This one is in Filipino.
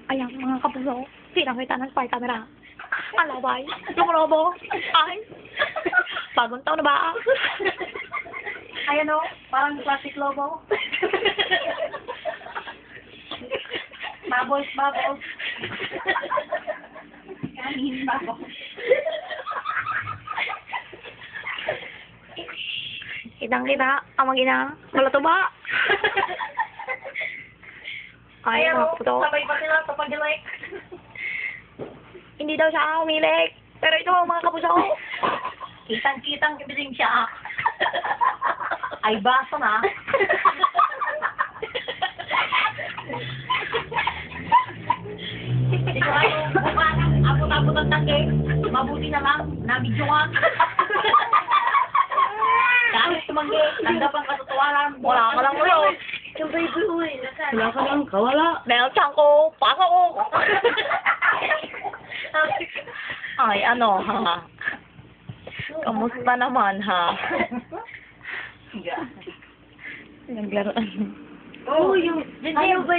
Ayan, mga kapuso, silang kita ng spy camera. Alabay, lumulobo, ay, bagong taon na ba? Ayan o, parang classic lobo. Bubbles, bubbles. Kanin, bubbles. Kitang-kita, ang mag-ina, wala to ba? Ay, mga kapuso. Sabay pa sila sa pag-like. Hindi daw siya umilik. Pero ito, mga kapuso. Kitang-kitang kibiling siya. Ay, baso na. Hindi ko alam, bumanang abot-abot ang tangge. Mabuti na lang, nabidyoan. Kahit tumangge, tanggap ang katotohanan. Wala ka lang ulo. Yung baby, uy. Wala ka lang, kawala. Melchan ko, pasok ko. Ay, ano, ha? Kamusta naman, ha? Naglaruan. Oh, yung, ayaw ba